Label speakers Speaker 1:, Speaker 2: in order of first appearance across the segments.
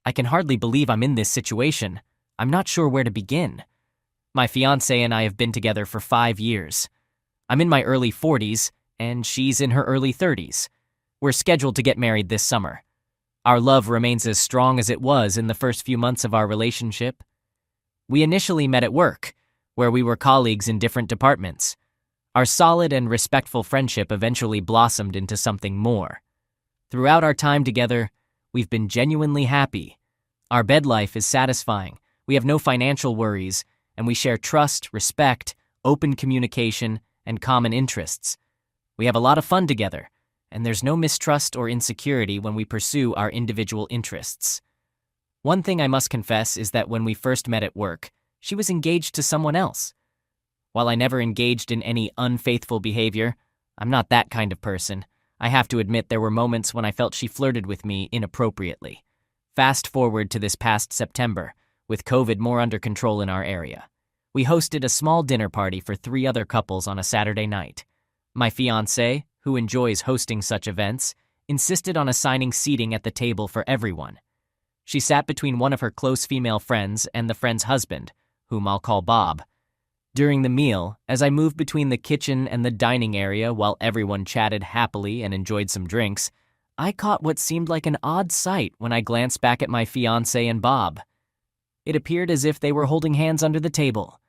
Speaker 1: I can hardly believe I'm in this situation. I'm not sure where to begin. My fiancée and I have been together for 5 years. I'm in my early 40s, and she's in her early 30s. We're scheduled to get married this summer. Our love remains as strong as it was in the first few months of our relationship. We initially met at work, where we were colleagues in different departments. Our solid and respectful friendship eventually blossomed into something more. Throughout our time together, we've been genuinely happy. Our bed life is satisfying, we have no financial worries, and we share trust, respect, open communication, and common interests. We have a lot of fun together, and there's no mistrust or insecurity when we pursue our individual interests. One thing I must confess is that when we first met at work, she was engaged to someone else. While I never engaged in any unfaithful behavior, I'm not that kind of person. I have to admit there were moments when I felt she flirted with me inappropriately. Fast forward to this past September, with COVID more under control in our area. We hosted a small dinner party for 3 other couples on a Saturday night. My fiancée, who enjoys hosting such events, insisted on assigning seating at the table for everyone. She sat between one of her close female friends and the friend's husband, whom I'll call Bob. During the meal, as I moved between the kitchen and the dining area while everyone chatted happily and enjoyed some drinks, I caught what seemed like an odd sight when I glanced back at my fiancé and Bob. It appeared as if they were holding hands under the table.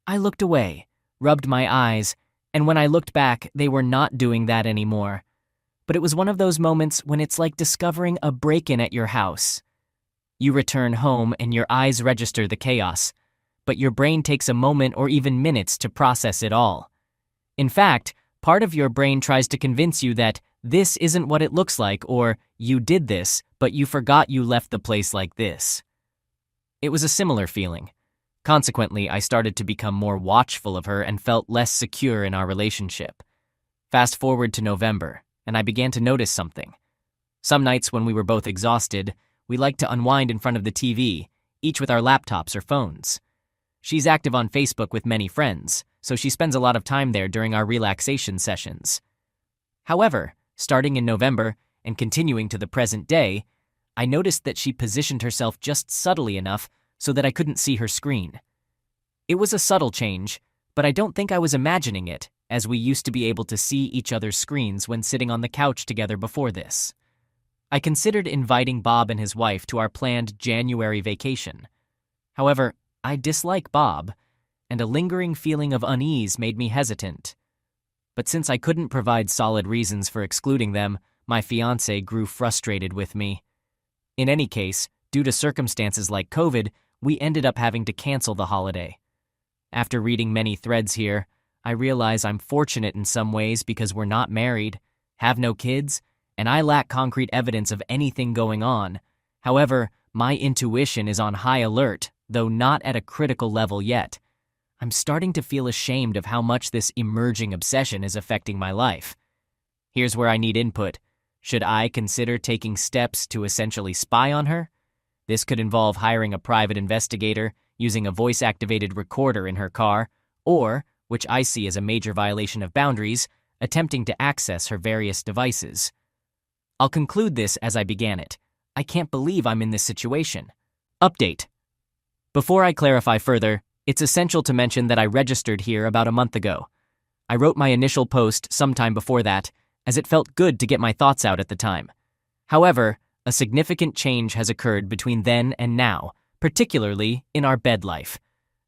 Speaker 1: I looked away, rubbed my eyes, and when I looked back, they were not doing that anymore. But it was one of those moments when it's like discovering a break-in at your house. You return home and your eyes register the chaos, but your brain takes a moment or even minutes to process it all. In fact, part of your brain tries to convince you that this isn't what it looks like, or you did this, but you forgot you left the place like this. It was a similar feeling. Consequently, I started to become more watchful of her and felt less secure in our relationship. Fast forward to November, and I began to notice something. Some nights when we were both exhausted, we liked to unwind in front of the TV, each with our laptops or phones. She's active on Facebook with many friends, so she spends a lot of time there during our relaxation sessions. However, starting in November and continuing to the present day, I noticed that she positioned herself just subtly enough so that I couldn't see her screen. It was a subtle change, but I don't think I was imagining it, as we used to be able to see each other's screens when sitting on the couch together before this. I considered inviting Bob and his wife to our planned January vacation. However, I dislike Bob, and a lingering feeling of unease made me hesitant. But since I couldn't provide solid reasons for excluding them, my fiancé grew frustrated with me. In any case, due to circumstances like COVID, we ended up having to cancel the holiday. After reading many threads here, I realize I'm fortunate in some ways because we're not married, have no kids, and I lack concrete evidence of anything going on. However, my intuition is on high alert, though not at a critical level yet. I'm starting to feel ashamed of how much this emerging obsession is affecting my life. Here's where I need input. Should I consider taking steps to essentially spy on her? This could involve hiring a private investigator, using a voice-activated recorder in her car, or, which I see as a major violation of boundaries, attempting to access her various devices. I'll conclude this as I began it. I can't believe I'm in this situation. Update. Before I clarify further, it's essential to mention that I registered here about a month ago. I wrote my initial post sometime before that, as it felt good to get my thoughts out at the time. However, a significant change has occurred between then and now, particularly in our bed life.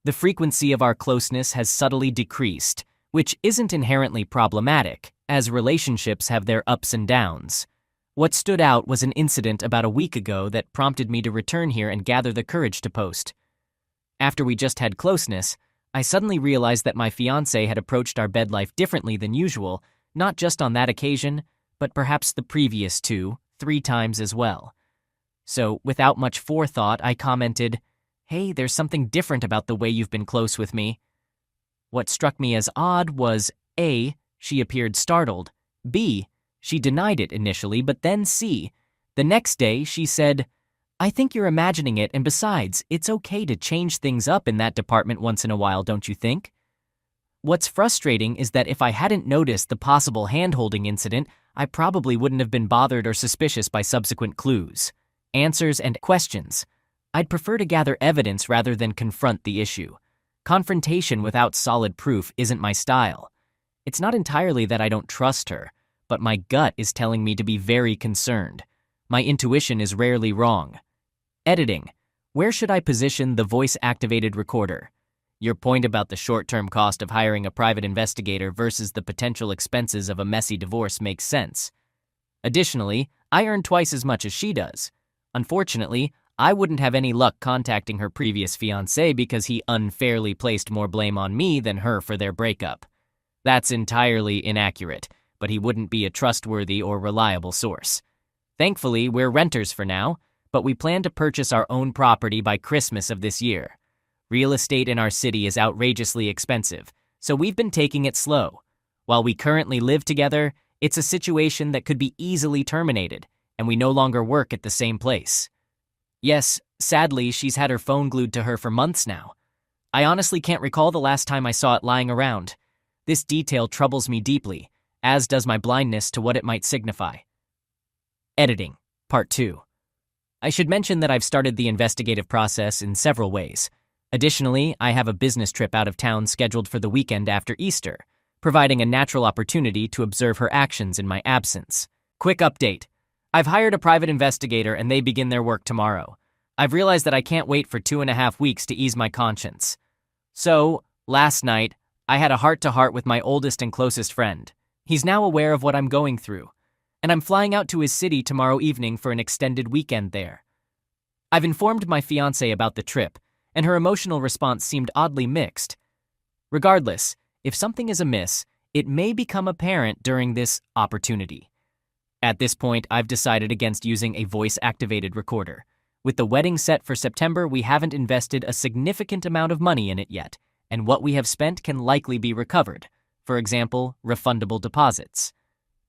Speaker 1: The frequency of our closeness has subtly decreased, which isn't inherently problematic, as relationships have their ups and downs. What stood out was an incident about a week ago that prompted me to return here and gather the courage to post. After we just had closeness, I suddenly realized that my fiancé had approached our bed life differently than usual, not just on that occasion, but perhaps the previous 2, 3 times as well. So, without much forethought, I commented, "Hey, there's something different about the way you've been close with me." What struck me as odd was A, she appeared startled, B, she denied it initially, but then C, the next day she said, "I think you're imagining it, and besides, it's okay to change things up in that department once in a while, don't you think?" What's frustrating is that if I hadn't noticed the possible hand-holding incident, I probably wouldn't have been bothered or suspicious by subsequent clues. answers, and questions. I'd prefer to gather evidence rather than confront the issue. Confrontation without solid proof isn't my style. It's not entirely that I don't trust her, but my gut is telling me to be very concerned. My intuition is rarely wrong. Editing. Where should I position the voice-activated recorder? Your point about the short-term cost of hiring a private investigator versus the potential expenses of a messy divorce makes sense. Additionally, I earn twice as much as she does. Unfortunately, I wouldn't have any luck contacting her previous fiancé because he unfairly placed more blame on me than her for their breakup. That's entirely inaccurate, but he wouldn't be a trustworthy or reliable source. Thankfully, we're renters for now, but we plan to purchase our own property by Christmas of this year. Real estate in our city is outrageously expensive, so we've been taking it slow. While we currently live together, it's a situation that could be easily terminated, and we no longer work at the same place. Yes, sadly, she's had her phone glued to her for months now. I honestly can't recall the last time I saw it lying around. This detail troubles me deeply, as does my blindness to what it might signify. Editing, Part 2. I should mention that I've started the investigative process in several ways. Additionally, I have a business trip out of town scheduled for the weekend after Easter, providing a natural opportunity to observe her actions in my absence. Quick update. I've hired a private investigator and they begin their work tomorrow. I've realized that I can't wait for 2.5 weeks to ease my conscience. So, last night, I had a heart-to-heart with my oldest and closest friend. He's now aware of what I'm going through, and I'm flying out to his city tomorrow evening for an extended weekend there. I've informed my fiancée about the trip, and her emotional response seemed oddly mixed. Regardless, if something is amiss, it may become apparent during this opportunity. At this point, I've decided against using a voice-activated recorder. With the wedding set for September, we haven't invested a significant amount of money in it yet, and what we have spent can likely be recovered. For example, refundable deposits.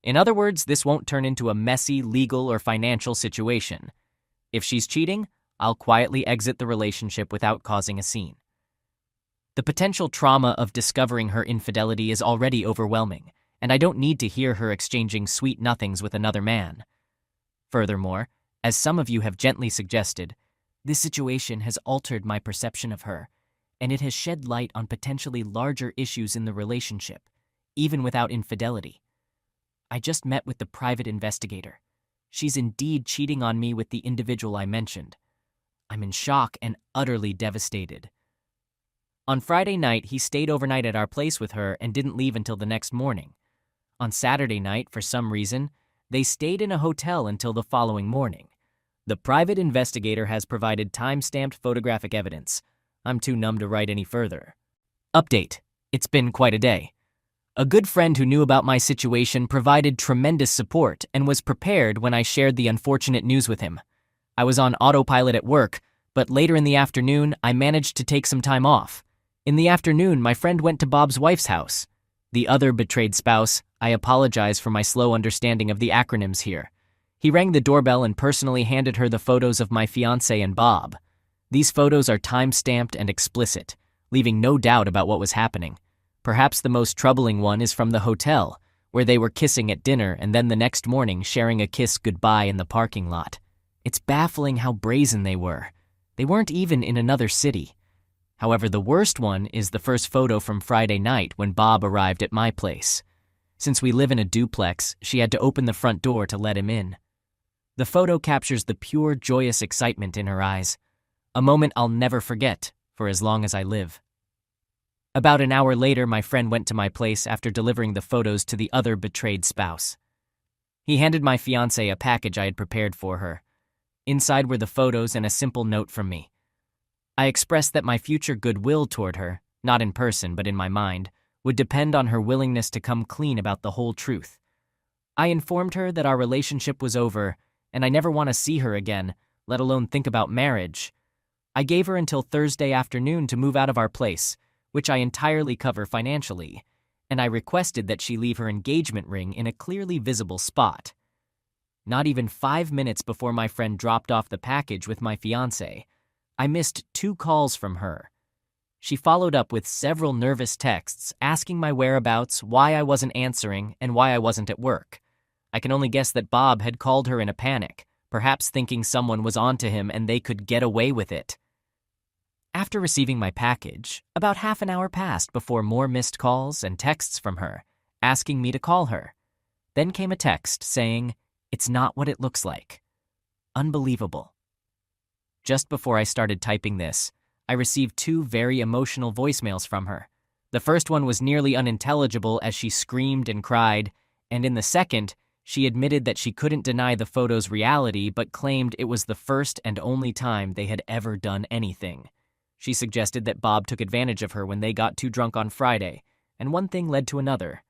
Speaker 1: In other words, this won't turn into a messy legal or financial situation. If she's cheating, I'll quietly exit the relationship without causing a scene. The potential trauma of discovering her infidelity is already overwhelming, and I don't need to hear her exchanging sweet nothings with another man. Furthermore, as some of you have gently suggested, this situation has altered my perception of her, and it has shed light on potentially larger issues in the relationship, even without infidelity. I just met with the private investigator. She's indeed cheating on me with the individual I mentioned. I'm in shock and utterly devastated. On Friday night, he stayed overnight at our place with her and didn't leave until the next morning. On Saturday night, for some reason, they stayed in a hotel until the following morning. The private investigator has provided time-stamped photographic evidence. I'm too numb to write any further. Update. It's been quite a day. A good friend who knew about my situation provided tremendous support and was prepared when I shared the unfortunate news with him. I was on autopilot at work, but later in the afternoon, I managed to take some time off. In the afternoon, my friend went to Bob's wife's house. The other betrayed spouse, I apologize for my slow understanding of the acronyms here. He rang the doorbell and personally handed her the photos of my fiancé and Bob. These photos are time-stamped and explicit, leaving no doubt about what was happening. Perhaps the most troubling one is from the hotel, where they were kissing at dinner and then the next morning sharing a kiss goodbye in the parking lot. It's baffling how brazen they were. They weren't even in another city. However, the worst one is the first photo from Friday night when Bob arrived at my place. Since we live in a duplex, she had to open the front door to let him in. The photo captures the pure, joyous excitement in her eyes, a moment I'll never forget for as long as I live. About an hour later, my friend went to my place after delivering the photos to the other betrayed spouse. He handed my fiancée a package I had prepared for her. Inside were the photos and a simple note from me. I expressed that my future goodwill toward her, not in person but in my mind, would depend on her willingness to come clean about the whole truth. I informed her that our relationship was over and I never want to see her again, let alone think about marriage. I gave her until Thursday afternoon to move out of our place, which I entirely cover financially, and I requested that she leave her engagement ring in a clearly visible spot. Not even 5 minutes before my friend dropped off the package with my fiancé, I missed 2 calls from her. She followed up with several nervous texts asking my whereabouts, why I wasn't answering, and why I wasn't at work. I can only guess that Bob had called her in a panic, perhaps thinking someone was onto him and they could get away with it. After receiving my package, about half an hour passed before more missed calls and texts from her, asking me to call her. Then came a text saying, "It's not what it looks like." Unbelievable. Just before I started typing this, I received 2 very emotional voicemails from her. The first one was nearly unintelligible as she screamed and cried, and in the second, she admitted that she couldn't deny the photo's reality but claimed it was the first and only time they had ever done anything. She suggested that Bob took advantage of her when they got too drunk on Friday, and one thing led to another.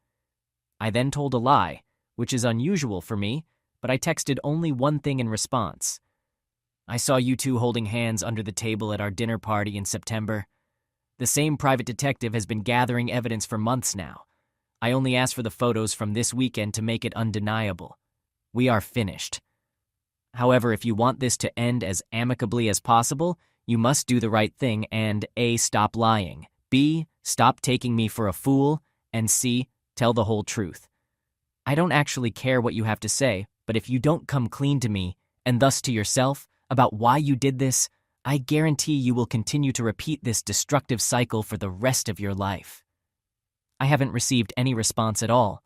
Speaker 1: I then told a lie, which is unusual for me, but I texted only one thing in response. "I saw you 2 holding hands under the table at our dinner party in September. The same private detective has been gathering evidence for months now. I only asked for the photos from this weekend to make it undeniable. We are finished. However, if you want this to end as amicably as possible, you must do the right thing and A, stop lying, B, stop taking me for a fool, and C, tell the whole truth. I don't actually care what you have to say, but if you don't come clean to me, and thus to yourself, about why you did this, I guarantee you will continue to repeat this destructive cycle for the rest of your life." I haven't received any response at all.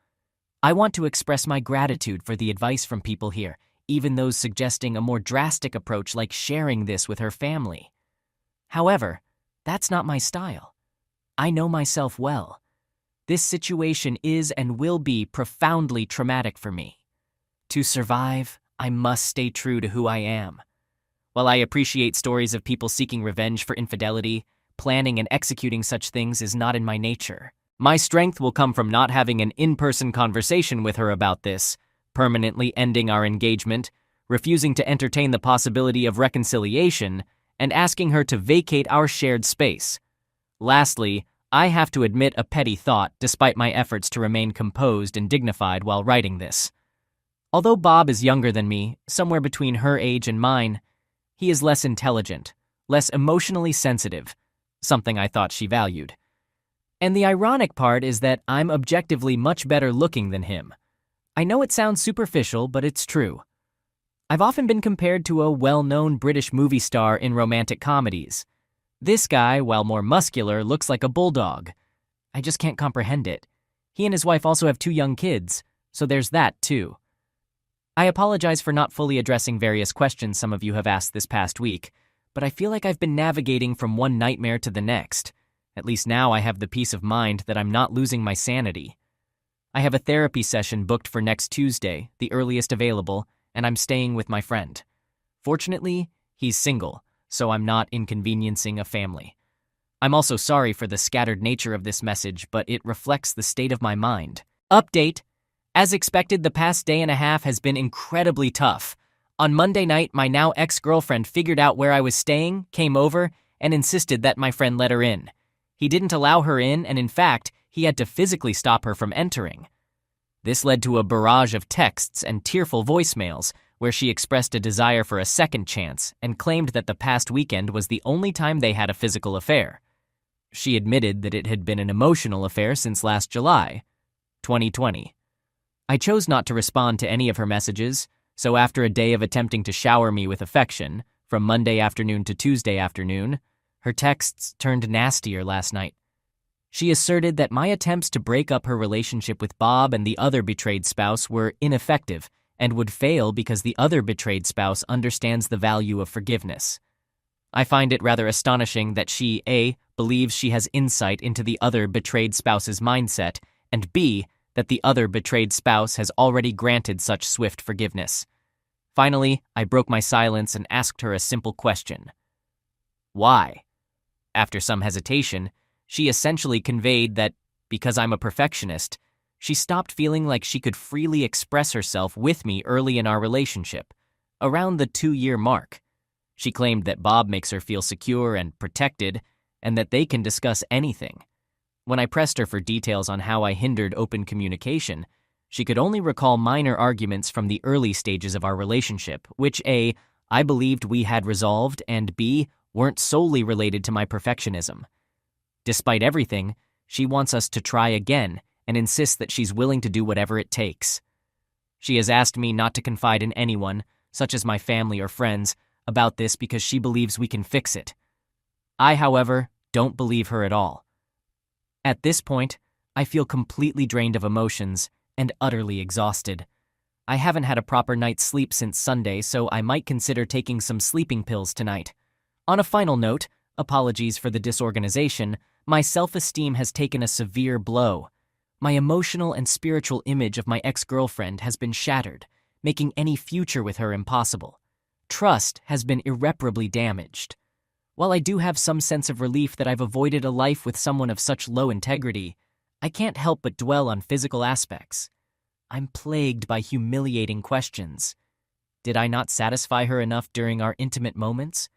Speaker 1: I want to express my gratitude for the advice from people here, even those suggesting a more drastic approach like sharing this with her family. However, that's not my style. I know myself well. This situation is and will be profoundly traumatic for me. To survive, I must stay true to who I am. While I appreciate stories of people seeking revenge for infidelity, planning and executing such things is not in my nature. My strength will come from not having an in-person conversation with her about this, permanently ending our engagement, refusing to entertain the possibility of reconciliation, and asking her to vacate our shared space. Lastly, I have to admit a petty thought despite my efforts to remain composed and dignified while writing this. Although Bob is younger than me, somewhere between her age and mine, he is less intelligent, less emotionally sensitive, something I thought she valued. And the ironic part is that I'm objectively much better looking than him. I know it sounds superficial, but it's true. I've often been compared to a well-known British movie star in romantic comedies. This guy, while more muscular, looks like a bulldog. I just can't comprehend it. He and his wife also have 2 young kids, so there's that too. I apologize for not fully addressing various questions some of you have asked this past week, but I feel like I've been navigating from one nightmare to the next. At least now I have the peace of mind that I'm not losing my sanity. I have a therapy session booked for next Tuesday, the earliest available, and I'm staying with my friend. Fortunately, he's single, so I'm not inconveniencing a family. I'm also sorry for the scattered nature of this message, but it reflects the state of my mind. Update. As expected, the past day and a half has been incredibly tough. On Monday night, my now ex-girlfriend figured out where I was staying, came over, and insisted that my friend let her in. He didn't allow her in, and in fact, he had to physically stop her from entering. This led to a barrage of texts and tearful voicemails, where she expressed a desire for a second chance and claimed that the past weekend was the only time they had a physical affair. She admitted that it had been an emotional affair since last July, 2020. I chose not to respond to any of her messages, so after a day of attempting to shower me with affection, from Monday afternoon to Tuesday afternoon, her texts turned nastier last night. She asserted that my attempts to break up her relationship with Bob and the other betrayed spouse were ineffective and would fail because the other betrayed spouse understands the value of forgiveness. I find it rather astonishing that she, A, believes she has insight into the other betrayed spouse's mindset, and B, that the other betrayed spouse has already granted such swift forgiveness. Finally, I broke my silence and asked her a simple question. Why? After some hesitation, she essentially conveyed that, because I'm a perfectionist, she stopped feeling like she could freely express herself with me early in our relationship, around the 2-year mark. She claimed that Bob makes her feel secure and protected, and that they can discuss anything. When I pressed her for details on how I hindered open communication, she could only recall minor arguments from the early stages of our relationship, which A, I believed we had resolved, and B, weren't solely related to my perfectionism. Despite everything, she wants us to try again and insists that she's willing to do whatever it takes. She has asked me not to confide in anyone, such as my family or friends, about this because she believes we can fix it. I, however, don't believe her at all. At this point, I feel completely drained of emotions and utterly exhausted. I haven't had a proper night's sleep since Sunday, so I might consider taking some sleeping pills tonight. On a final note, apologies for the disorganization, my self-esteem has taken a severe blow. My emotional and spiritual image of my ex-girlfriend has been shattered, making any future with her impossible. Trust has been irreparably damaged. While I do have some sense of relief that I've avoided a life with someone of such low integrity, I can't help but dwell on physical aspects. I'm plagued by humiliating questions. Did I not satisfy her enough during our intimate moments?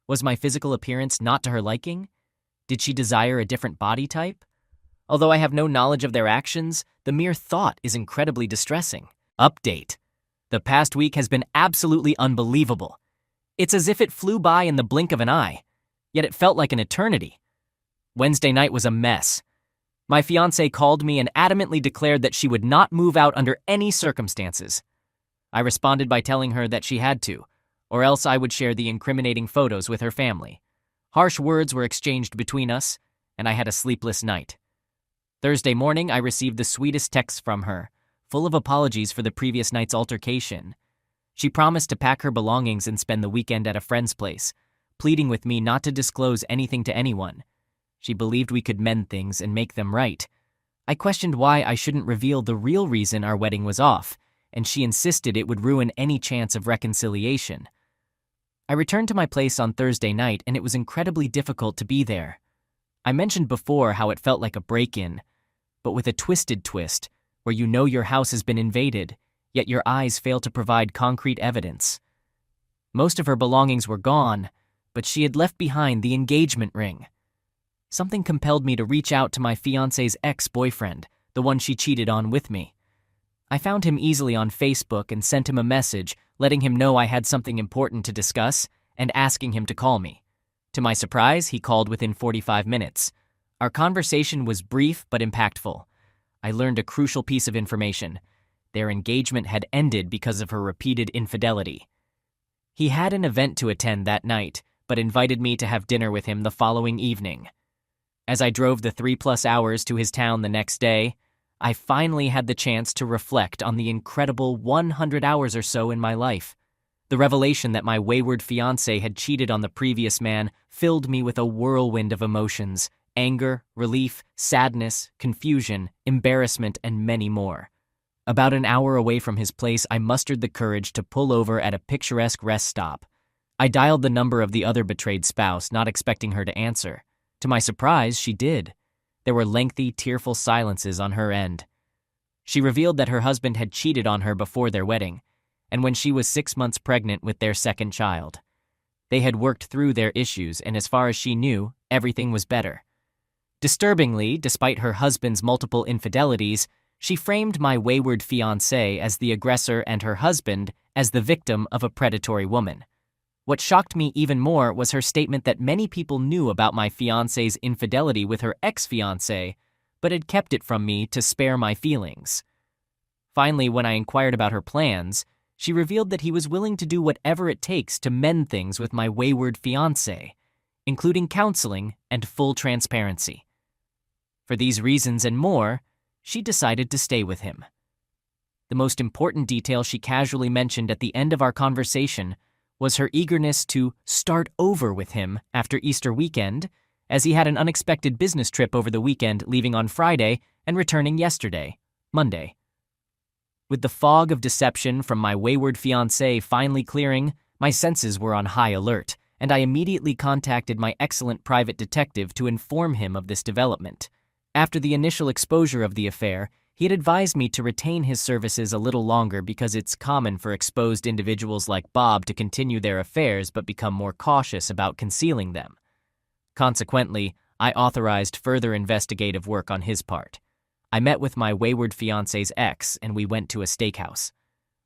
Speaker 1: Was my physical appearance not to her liking? Did she desire a different body type? Although I have no knowledge of their actions, the mere thought is incredibly distressing. Update. The past week has been absolutely unbelievable. It's as if it flew by in the blink of an eye, yet it felt like an eternity. Wednesday night was a mess. My fiancée called me and adamantly declared that she would not move out under any circumstances. I responded by telling her that she had to, or else I would share the incriminating photos with her family. Harsh words were exchanged between us, and I had a sleepless night. Thursday morning, I received the sweetest text from her, full of apologies for the previous night's altercation. She promised to pack her belongings and spend the weekend at a friend's place, pleading with me not to disclose anything to anyone. She believed we could mend things and make them right. I questioned why I shouldn't reveal the real reason our wedding was off, and she insisted it would ruin any chance of reconciliation. I returned to my place on Thursday night, and it was incredibly difficult to be there. I mentioned before how it felt like a break-in, but with a twisted twist, where you know your house has been invaded, yet your eyes fail to provide concrete evidence. Most of her belongings were gone, but she had left behind the engagement ring. Something compelled me to reach out to my fiancé's ex-boyfriend, the one she cheated on with me. I found him easily on Facebook and sent him a message letting him know I had something important to discuss and asking him to call me. To my surprise, he called within 45 minutes. Our conversation was brief but impactful. I learned a crucial piece of information. Their engagement had ended because of her repeated infidelity. He had an event to attend that night, but invited me to have dinner with him the following evening. As I drove the 3+ hours to his town the next day, I finally had the chance to reflect on the incredible 100 hours or so in my life. The revelation that my wayward fiancé had cheated on the previous man filled me with a whirlwind of emotions: anger, relief, sadness, confusion, embarrassment, and many more. About an hour away from his place, I mustered the courage to pull over at a picturesque rest stop. I dialed the number of the other betrayed spouse, not expecting her to answer. To my surprise, she did. There were lengthy, tearful silences on her end. She revealed that her husband had cheated on her before their wedding, and when she was 6 months pregnant with their second child. They had worked through their issues, and as far as she knew, everything was better. Disturbingly, despite her husband's multiple infidelities, she framed my wayward fiancé as the aggressor and her husband as the victim of a predatory woman. What shocked me even more was her statement that many people knew about my fiancé's infidelity with her ex-fiancé, but had kept it from me to spare my feelings. Finally, when I inquired about her plans, she revealed that he was willing to do whatever it takes to mend things with my wayward fiancé, including counseling and full transparency. For these reasons and more, she decided to stay with him. The most important detail she casually mentioned at the end of our conversation was her eagerness to start over with him after Easter weekend, as he had an unexpected business trip over the weekend, leaving on Friday and returning yesterday, Monday. With the fog of deception from my wayward fiancé finally clearing, my senses were on high alert, and I immediately contacted my excellent private detective to inform him of this development. After the initial exposure of the affair, he had advised me to retain his services a little longer because it's common for exposed individuals like Bob to continue their affairs but become more cautious about concealing them. Consequently, I authorized further investigative work on his part. I met with my wayward fiancé's ex, and we went to a steakhouse.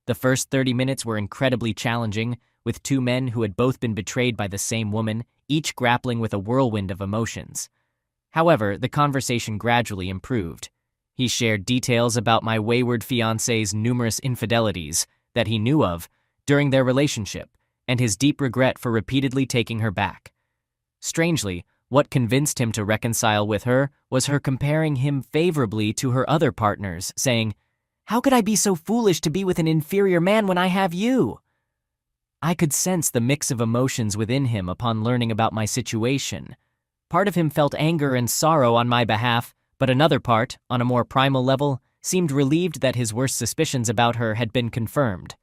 Speaker 1: The first 30 minutes were incredibly challenging, with two men who had both been betrayed by the same woman, each grappling with a whirlwind of emotions. However, the conversation gradually improved. He shared details about my wayward fiancé's numerous infidelities that he knew of, during their relationship, and his deep regret for repeatedly taking her back. Strangely, what convinced him to reconcile with her was her comparing him favorably to her other partners, saying, "How could I be so foolish to be with an inferior man when I have you?" I could sense the mix of emotions within him upon learning about my situation. Part of him felt anger and sorrow on my behalf, but another part, on a more primal level, seemed relieved that his worst suspicions about her had been confirmed.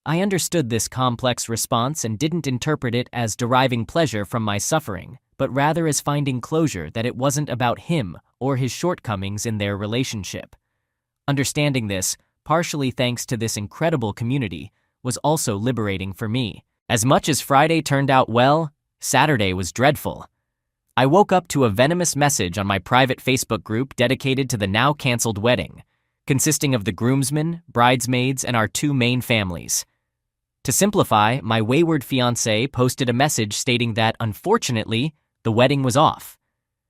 Speaker 1: I understood this complex response and didn't interpret it as deriving pleasure from my suffering, but rather as finding closure that it wasn't about him or his shortcomings in their relationship. Understanding this, partially thanks to this incredible community, was also liberating for me. As much as Friday turned out well, Saturday was dreadful. I woke up to a venomous message on my private Facebook group dedicated to the now-canceled wedding, consisting of the groomsmen, bridesmaids, and our two main families. To simplify, my wayward fiancée posted a message stating that, unfortunately, the wedding was off.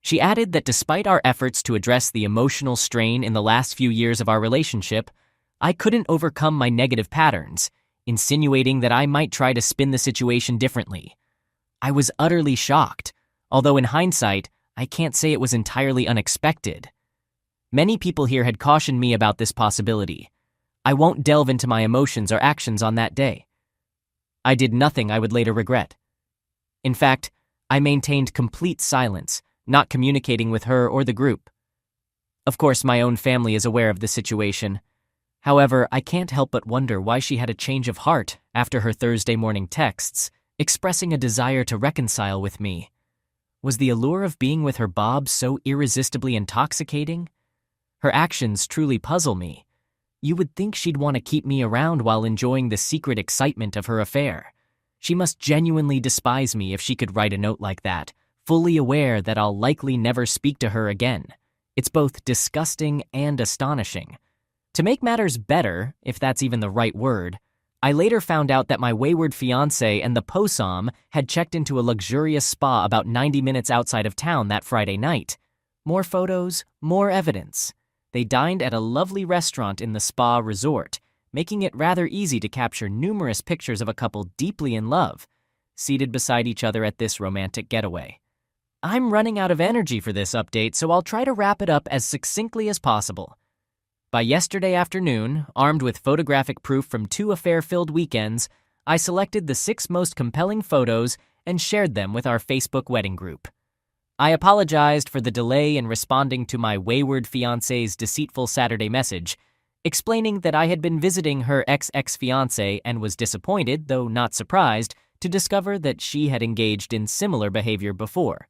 Speaker 1: She added that despite our efforts to address the emotional strain in the last few years of our relationship, I couldn't overcome my negative patterns, insinuating that I might try to spin the situation differently. I was utterly shocked, although in hindsight, I can't say it was entirely unexpected. Many people here had cautioned me about this possibility. I won't delve into my emotions or actions on that day. I did nothing I would later regret. In fact, I maintained complete silence, not communicating with her or the group. Of course, my own family is aware of the situation. However, I can't help but wonder why she had a change of heart after her Thursday morning texts, expressing a desire to reconcile with me. Was the allure of being with her Bob so irresistibly intoxicating? Her actions truly puzzle me. You would think she'd want to keep me around while enjoying the secret excitement of her affair. She must genuinely despise me if she could write a note like that, fully aware that I'll likely never speak to her again. It's both disgusting and astonishing. To make matters better, if that's even the right word, I later found out that my wayward fiancé and the posam had checked into a luxurious spa about 90 minutes outside of town that Friday night. More photos, more evidence. They dined at a lovely restaurant in the spa resort, making it rather easy to capture numerous pictures of a couple deeply in love, seated beside each other at this romantic getaway. I'm running out of energy for this update, so I'll try to wrap it up as succinctly as possible. By yesterday afternoon, armed with photographic proof from 2 affair-filled weekends, I selected the 6 most compelling photos and shared them with our Facebook wedding group. I apologized for the delay in responding to my wayward fiancé's deceitful Saturday message, explaining that I had been visiting her ex-fiancé and was disappointed, though not surprised, to discover that she had engaged in similar behavior before.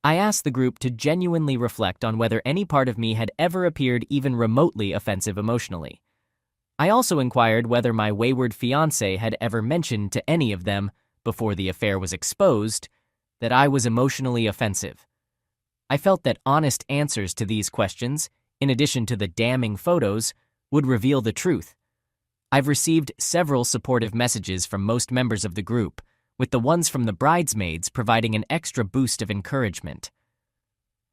Speaker 1: I asked the group to genuinely reflect on whether any part of me had ever appeared even remotely offensive emotionally. I also inquired whether my wayward fiancé had ever mentioned to any of them, before the affair was exposed, that I was emotionally offensive. I felt that honest answers to these questions, in addition to the damning photos, would reveal the truth. I've received several supportive messages from most members of the group, with the ones from the bridesmaids providing an extra boost of encouragement.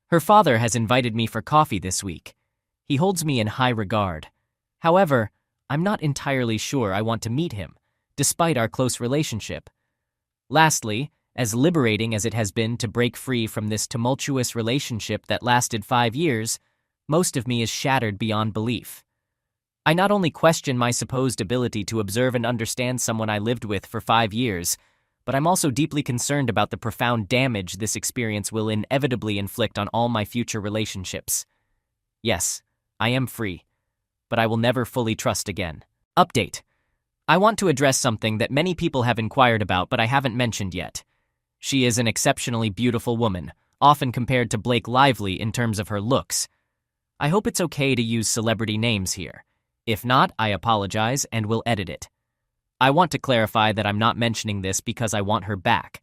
Speaker 1: Her father has invited me for coffee this week. He holds me in high regard. However, I'm not entirely sure I want to meet him, despite our close relationship. Lastly, as liberating as it has been to break free from this tumultuous relationship that lasted 5 years, most of me is shattered beyond belief. I not only question my supposed ability to observe and understand someone I lived with for 5 years, but I'm also deeply concerned about the profound damage this experience will inevitably inflict on all my future relationships. Yes, I am free, but I will never fully trust again. Update. I want to address something that many people have inquired about but I haven't mentioned yet. She is an exceptionally beautiful woman, often compared to Blake Lively in terms of her looks. I hope it's okay to use celebrity names here. If not, I apologize and will edit it. I want to clarify that I'm not mentioning this because I want her back.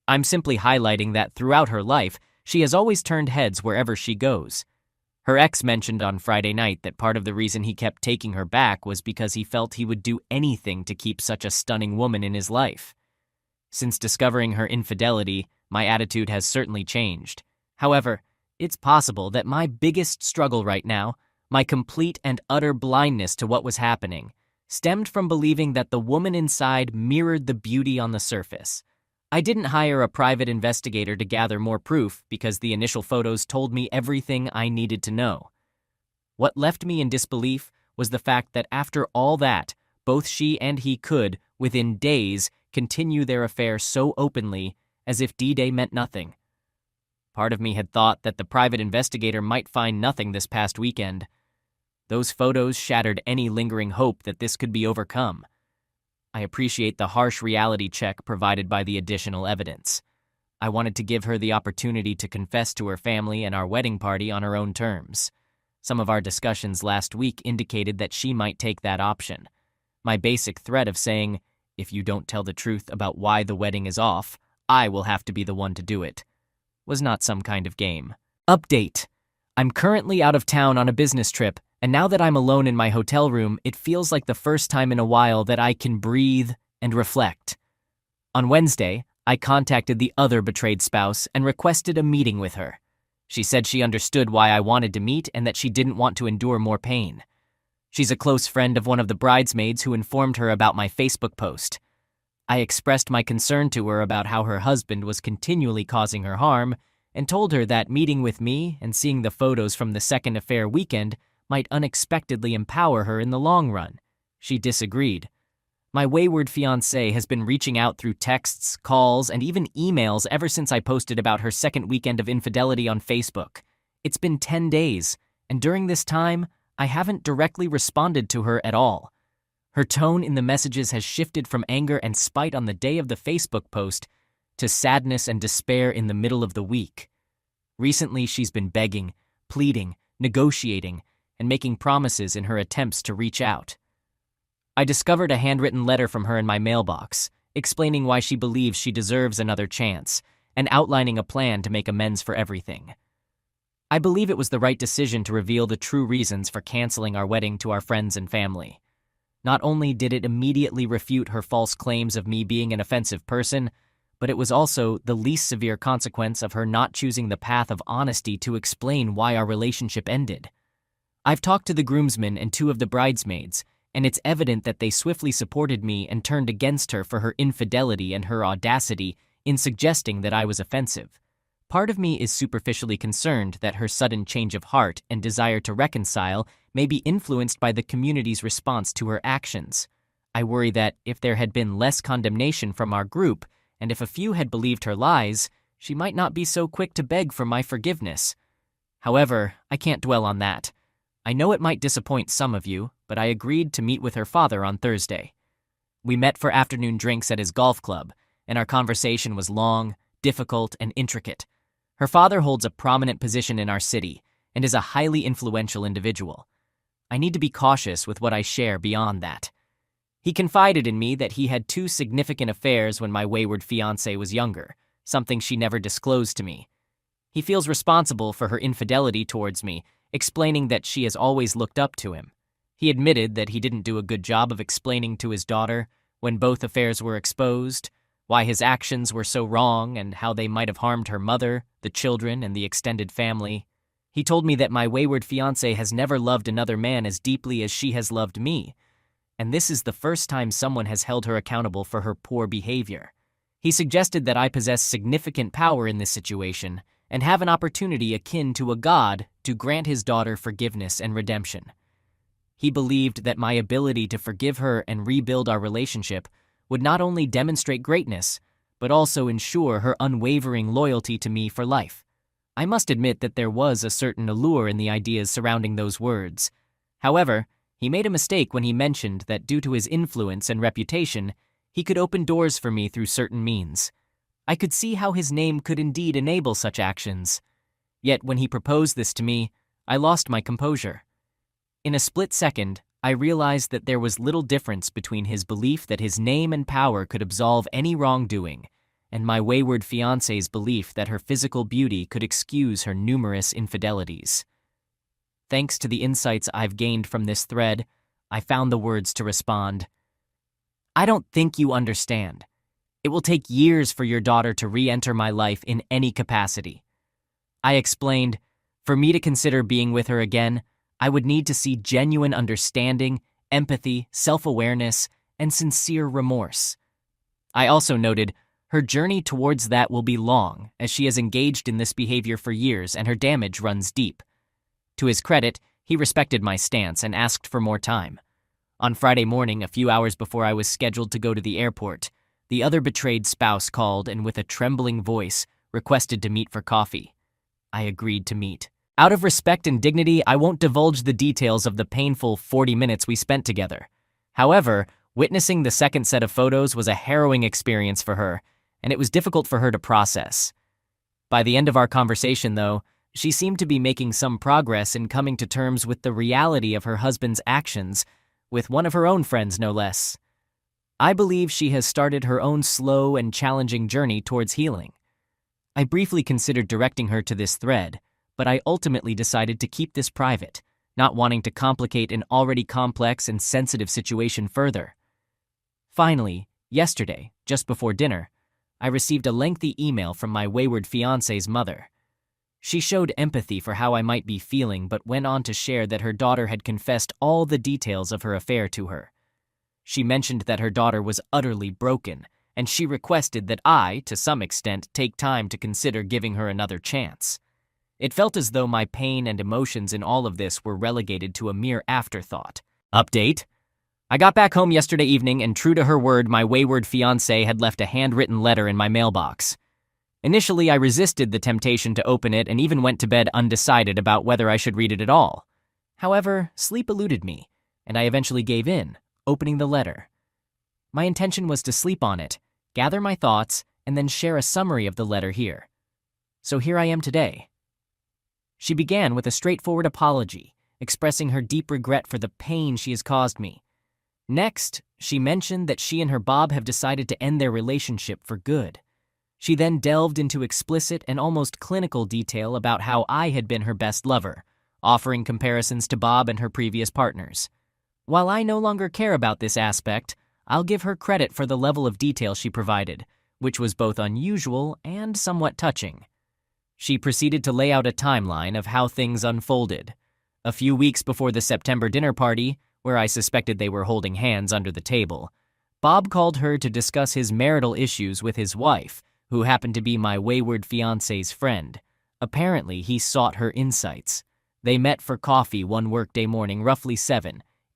Speaker 1: I'm simply highlighting that throughout her life, she has always turned heads wherever she goes. Her ex mentioned on Friday night that part of the reason he kept taking her back was because he felt he would do anything to keep such a stunning woman in his life. Since discovering her infidelity, my attitude has certainly changed. However, it's possible that my biggest struggle right now, my complete and utter blindness to what was happening, stemmed from believing that the woman inside mirrored the beauty on the surface. I didn't hire a private investigator to gather more proof because the initial photos told me everything I needed to know. What left me in disbelief was the fact that after all that, both she and he could, within days, continue their affair so openly as if D-Day meant nothing. Part of me had thought that the private investigator might find nothing this past weekend. Those photos shattered any lingering hope that this could be overcome. I appreciate the harsh reality check provided by the additional evidence. I wanted to give her the opportunity to confess to her family and our wedding party on her own terms. Some of our discussions last week indicated that she might take that option. My basic threat of saying, "If you don't tell the truth about why the wedding is off, I will have to be the one to do it," was not some kind of game. Update. I'm currently out of town on a business trip, and now that I'm alone in my hotel room, it feels like the first time in a while that I can breathe and reflect. On Wednesday, I contacted the other betrayed spouse and requested a meeting with her. She said she understood why I wanted to meet and that she didn't want to endure more pain. She's a close friend of one of the bridesmaids who informed her about my Facebook post. I expressed my concern to her about how her husband was continually causing her harm and told her that meeting with me and seeing the photos from the second affair weekend might unexpectedly empower her in the long run. She disagreed. My wayward fiancée has been reaching out through texts, calls, and even emails ever since I posted about her second weekend of infidelity on Facebook. It's been 10 days, and during this time, I haven't directly responded to her at all. Her tone in the messages has shifted from anger and spite on the day of the Facebook post to sadness and despair in the middle of the week. Recently, she's been begging, pleading, negotiating, and making promises in her attempts to reach out. I discovered a handwritten letter from her in my mailbox, explaining why she believes she deserves another chance, and outlining a plan to make amends for everything. I believe it was the right decision to reveal the true reasons for canceling our wedding to our friends and family. Not only did it immediately refute her false claims of me being an offensive person, but it was also the least severe consequence of her not choosing the path of honesty to explain why our relationship ended. I've talked to the groomsmen and 2 of the bridesmaids, and it's evident that they swiftly supported me and turned against her for her infidelity and her audacity in suggesting that I was offensive. Part of me is superficially concerned that her sudden change of heart and desire to reconcile may be influenced by the community's response to her actions. I worry that if there had been less condemnation from our group, and if a few had believed her lies, she might not be so quick to beg for my forgiveness. However, I can't dwell on that. I know it might disappoint some of you, but I agreed to meet with her father on Thursday. We met for afternoon drinks at his golf club, and our conversation was long, difficult, and intricate. Her father holds a prominent position in our city and is a highly influential individual. I need to be cautious with what I share beyond that. He confided in me that he had 2 significant affairs when my wayward fiancée was younger, something she never disclosed to me. He feels responsible for her infidelity towards me, explaining that she has always looked up to him. He admitted that he didn't do a good job of explaining to his daughter, when both affairs were exposed, why his actions were so wrong and how they might have harmed her mother, the children, and the extended family. He told me that my wayward fiancée has never loved another man as deeply as she has loved me, and this is the first time someone has held her accountable for her poor behavior. He suggested that I possess significant power in this situation and have an opportunity akin to a god to grant his daughter forgiveness and redemption. He believed that my ability to forgive her and rebuild our relationship would not only demonstrate greatness, but also ensure her unwavering loyalty to me for life. I must admit that there was a certain allure in the ideas surrounding those words. However, he made a mistake when he mentioned that due to his influence and reputation, he could open doors for me through certain means. I could see how his name could indeed enable such actions. Yet when he proposed this to me, I lost my composure. In a split second, I realized that there was little difference between his belief that his name and power could absolve any wrongdoing, and my wayward fiancée's belief that her physical beauty could excuse her numerous infidelities. Thanks to the insights I've gained from this thread, I found the words to respond. I don't think you understand. It will take years for your daughter to re-enter my life in any capacity. I explained, for me to consider being with her again, I would need to see genuine understanding, empathy, self-awareness, and sincere remorse. I also noted, her journey towards that will be long, as she has engaged in this behavior for years and her damage runs deep. To his credit, he respected my stance and asked for more time. On Friday morning, a few hours before I was scheduled to go to the airport, the other betrayed spouse called and with a trembling voice requested to meet for coffee. I agreed to meet. Out of respect and dignity, I won't divulge the details of the painful 40 minutes we spent together. However, witnessing the second set of photos was a harrowing experience for her, and it was difficult for her to process. By the end of our conversation, though, she seemed to be making some progress in coming to terms with the reality of her husband's actions, with one of her own friends no less. I believe she has started her own slow and challenging journey towards healing. I briefly considered directing her to this thread, but I ultimately decided to keep this private, not wanting to complicate an already complex and sensitive situation further. Finally, yesterday, just before dinner, I received a lengthy email from my wayward fiancé's mother. She showed empathy for how I might be feeling, but went on to share that her daughter had confessed all the details of her affair to her. She mentioned that her daughter was utterly broken, and she requested that I, to some extent, take time to consider giving her another chance. It felt as though my pain and emotions in all of this were relegated to a mere afterthought. Update: I got back home yesterday evening, and true to her word, my wayward fiancé had left a handwritten letter in my mailbox. Initially, I resisted the temptation to open it and even went to bed undecided about whether I should read it at all. However, sleep eluded me, and I eventually gave in, opening the letter. My intention was to sleep on it, gather my thoughts, and then share a summary of the letter here. So here I am today. She began with a straightforward apology, expressing her deep regret for the pain she has caused me. Next, she mentioned that she and her Bob have decided to end their relationship for good. She then delved into explicit and almost clinical detail about how I had been her best lover, offering comparisons to Bob and her previous partners. While I no longer care about this aspect, I'll give her credit for the level of detail she provided, which was both unusual and somewhat touching. She proceeded to lay out a timeline of how things unfolded. A few weeks before the September dinner party, where I suspected they were holding hands under the table, Bob called her to discuss his marital issues with his wife, who happened to be my wayward fiancé's friend. Apparently, he sought her insights. They met for coffee one workday morning, roughly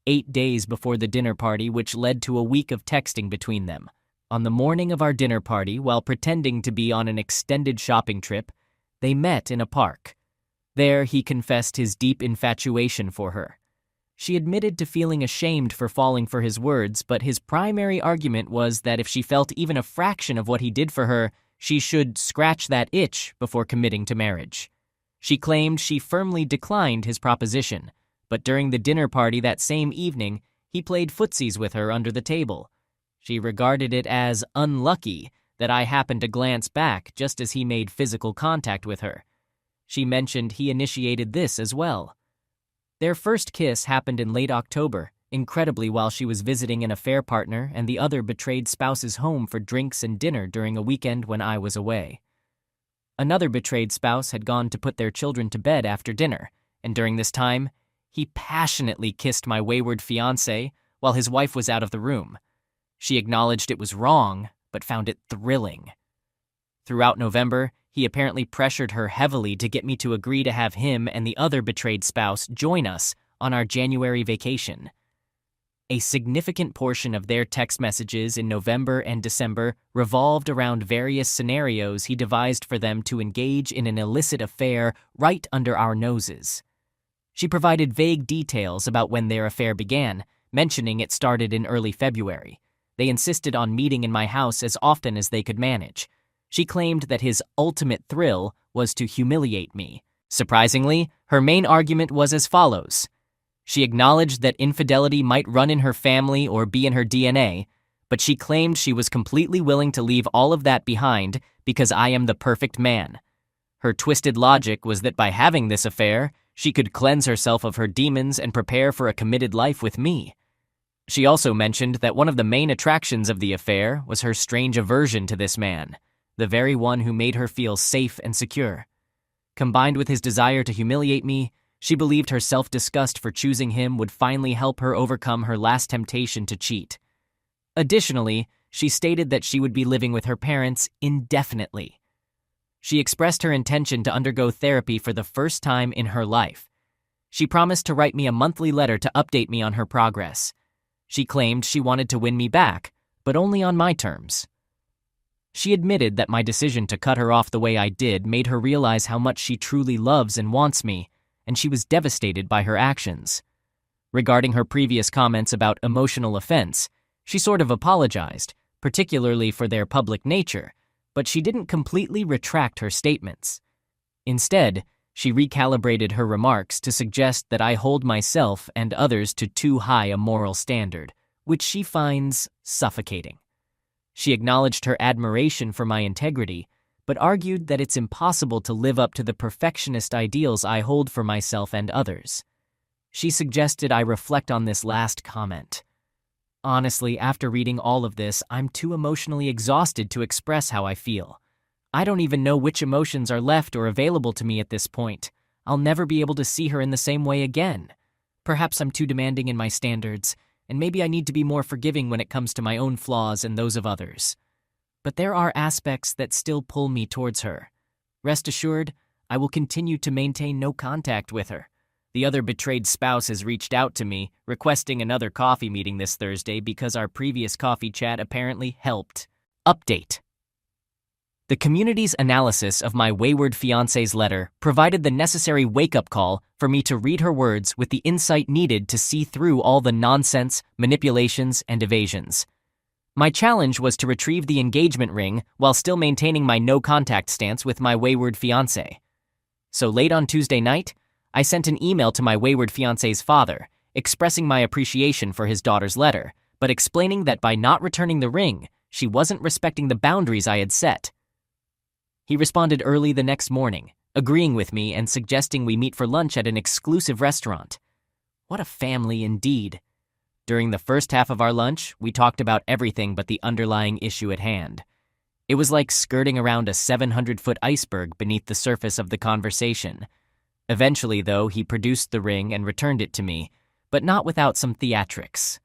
Speaker 1: 8 days before the dinner party, which led to a week of texting between them. On the morning of our dinner party, while pretending to be on an extended shopping trip, they met in a park. There, he confessed his deep infatuation for her. She admitted to feeling ashamed for falling for his words, but his primary argument was that if she felt even a fraction of what he did for her, she should scratch that itch before committing to marriage. She claimed she firmly declined his proposition, but during the dinner party that same evening, he played footsies with her under the table. She regarded it as unlucky that I happened to glance back just as he made physical contact with her. She mentioned he initiated this as well. Their first kiss happened in late October, incredibly while she was visiting an affair partner and the other betrayed spouse's home for drinks and dinner during a weekend when I was away. Another betrayed spouse had gone to put their children to bed after dinner, and during this time, he passionately kissed my wayward fiancé while his wife was out of the room. She acknowledged it was wrong, but found it thrilling. Throughout November, he apparently pressured her heavily to get me to agree to have him and the other betrayed spouse join us on our January vacation. A significant portion of their text messages in November and December revolved around various scenarios he devised for them to engage in an illicit affair right under our noses. She provided vague details about when their affair began, mentioning it started in early February. They insisted on meeting in my house as often as they could manage. She claimed that his ultimate thrill was to humiliate me. Surprisingly, her main argument was as follows. She acknowledged that infidelity might run in her family or be in her DNA, but she claimed she was completely willing to leave all of that behind because I am the perfect man. Her twisted logic was that by having this affair, she could cleanse herself of her demons and prepare for a committed life with me. She also mentioned that one of the main attractions of the affair was her strange aversion to this man, the very one who made her feel safe and secure. Combined with his desire to humiliate me, She believed her self-disgust for choosing him would finally help her overcome her last temptation to cheat. Additionally, she stated that she would be living with her parents indefinitely. She expressed her intention to undergo therapy for the first time in her life. She promised to write me a monthly letter to update me on her progress. She claimed she wanted to win me back, but only on my terms. She admitted that my decision to cut her off the way I did made her realize how much she truly loves and wants me, and she was devastated by her actions. Regarding her previous comments about emotional offense, she sort of apologized, particularly for their public nature, but she didn't completely retract her statements. Instead, she recalibrated her remarks to suggest that I hold myself and others to too high a moral standard, which she finds suffocating. She acknowledged her admiration for my integrity, but argued that it's impossible to live up to the perfectionist ideals I hold for myself and others. She suggested I reflect on this last comment. Honestly, after reading all of this, I'm too emotionally exhausted to express how I feel. I don't even know which emotions are left or available to me at this point. I'll never be able to see her in the same way again. Perhaps I'm too demanding in my standards, and maybe I need to be more forgiving when it comes to my own flaws and those of others. But there are aspects that still pull me towards her. Rest assured, I will continue to maintain no contact with her. The other betrayed spouse has reached out to me, requesting another coffee meeting this Thursday because our previous coffee chat apparently helped. Update. The community's analysis of my wayward fiancé's letter provided the necessary wake-up call for me to read her words with the insight needed to see through all the nonsense, manipulations, and evasions. My challenge was to retrieve the engagement ring while still maintaining my no-contact stance with my wayward fiancé. So late on Tuesday night, I sent an email to my wayward fiancé's father, expressing my appreciation for his daughter's letter, but explaining that by not returning the ring, she wasn't respecting the boundaries I had set. He responded early the next morning, agreeing with me and suggesting we meet for lunch at an exclusive restaurant. What a family indeed. During the first half of our lunch, we talked about everything but the underlying issue at hand. It was like skirting around a 700-foot iceberg beneath the surface of the conversation. Eventually, though, he produced the ring and returned it to me, but not without some theatrics.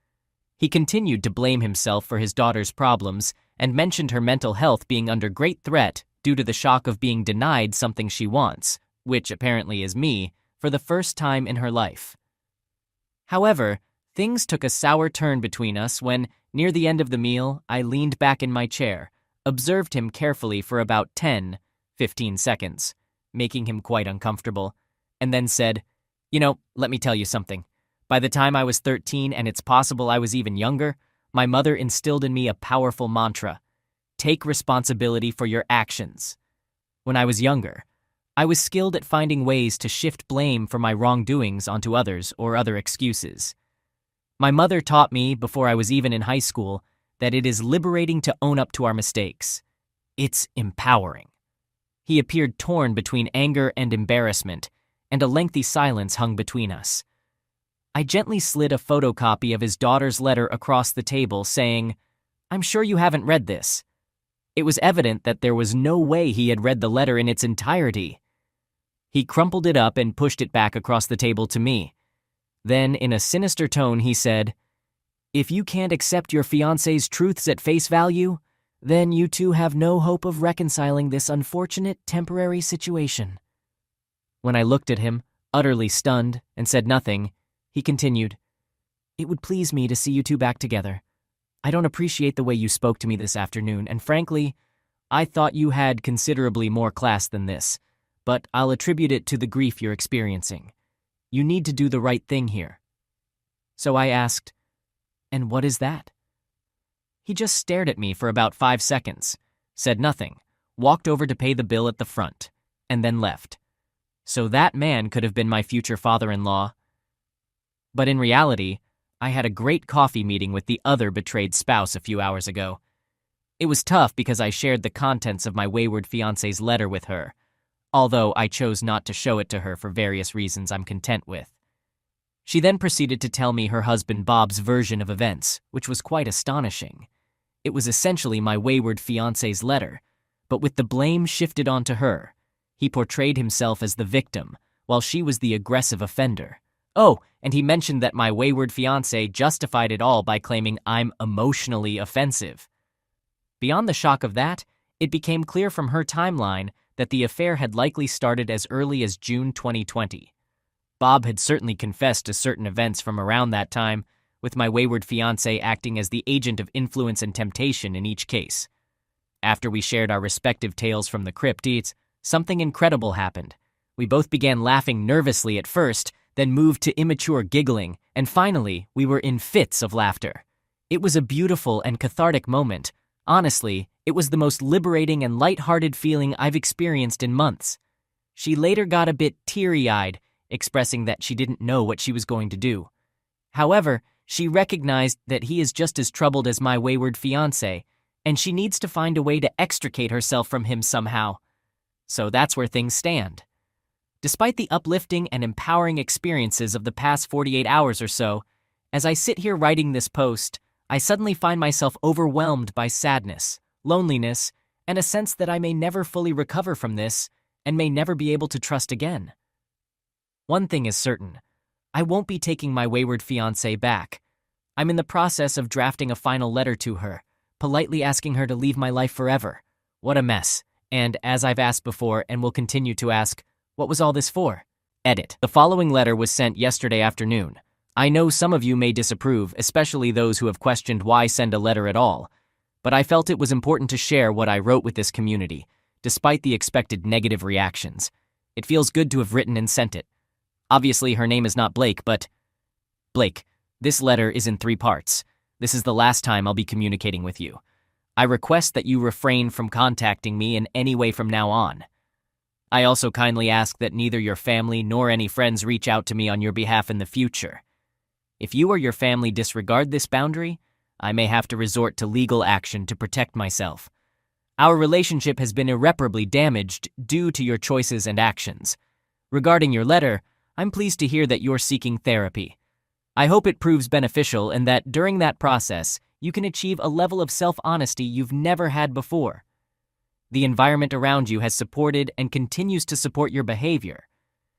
Speaker 1: He continued to blame himself for his daughter's problems and mentioned her mental health being under great threat due to the shock of being denied something she wants, which apparently is me, for the first time in her life. However, things took a sour turn between us when, near the end of the meal, I leaned back in my chair, observed him carefully for about 10-15 seconds, making him quite uncomfortable, and then said, let me tell you something. By the time I was 13, and it's possible I was even younger, my mother instilled in me a powerful mantra: take responsibility for your actions. When I was younger, I was skilled at finding ways to shift blame for my wrongdoings onto others or other excuses. My mother taught me, before I was even in high school, that it is liberating to own up to our mistakes. It's empowering. He appeared torn between anger and embarrassment, and a lengthy silence hung between us. I gently slid a photocopy of his daughter's letter across the table, saying, "I'm sure you haven't read this." It was evident that there was no way he had read the letter in its entirety. He crumpled it up and pushed it back across the table to me. Then, in a sinister tone, he said, "If you can't accept your fiancé's truths at face value, then you two have no hope of reconciling this unfortunate temporary situation." When I looked at him, utterly stunned, and said nothing, he continued, "It would please me to see you two back together. I don't appreciate the way you spoke to me this afternoon, and frankly, I thought you had considerably more class than this, but I'll attribute it to the grief you're experiencing. You need to do the right thing here." So I asked, "And what is that?" He just stared at me for about 5 seconds, said nothing, walked over to pay the bill at the front, and then left. So that man could have been my future father-in-law. But in reality, I had a great coffee meeting with the other betrayed spouse a few hours ago. It was tough because I shared the contents of my wayward fiancé's letter with her, although I chose not to show it to her for various reasons I'm content with. She then proceeded to tell me her husband Bob's version of events, which was quite astonishing. It was essentially my wayward fiancé's letter, but with the blame shifted onto her. He portrayed himself as the victim, while she was the aggressive offender. Oh, and he mentioned that my wayward fiancé justified it all by claiming I'm emotionally offensive. Beyond the shock of that, it became clear from her timeline that the affair had likely started as early as June 2020. Bob had certainly confessed to certain events from around that time, with my wayward fiancé acting as the agent of influence and temptation in each case. After we shared our respective tales from the crypt, something incredible happened. We both began laughing nervously at first, then moved to immature giggling, and finally, we were in fits of laughter. It was a beautiful and cathartic moment. Honestly, it was the most liberating and light-hearted feeling I've experienced in months. She later got a bit teary-eyed, expressing that she didn't know what she was going to do. However, she recognized that he is just as troubled as my wayward fiancé, and she needs to find a way to extricate herself from him somehow. So that's where things stand. Despite the uplifting and empowering experiences of the past 48 hours or so, as I sit here writing this post, I suddenly find myself overwhelmed by sadness, loneliness, and a sense that I may never fully recover from this and may never be able to trust again. One thing is certain, I won't be taking my wayward fiancé back. I'm in the process of drafting a final letter to her, politely asking her to leave my life forever. What a mess. And as I've asked before and will continue to ask, what was all this for? Edit. The following letter was sent yesterday afternoon. I know some of you may disapprove, especially those who have questioned why send a letter at all, but I felt it was important to share what I wrote with this community, despite the expected negative reactions. It feels good to have written and sent it. Obviously, her name is not Blake, but... Blake, this letter is in 3 parts. This is the last time I'll be communicating with you. I request that you refrain from contacting me in any way from now on. I also kindly ask that neither your family nor any friends reach out to me on your behalf in the future. If you or your family disregard this boundary, I may have to resort to legal action to protect myself. Our relationship has been irreparably damaged due to your choices and actions. Regarding your letter, I'm pleased to hear that you're seeking therapy. I hope it proves beneficial and that during that process, you can achieve a level of self-honesty you've never had before. The environment around you has supported and continues to support your behavior.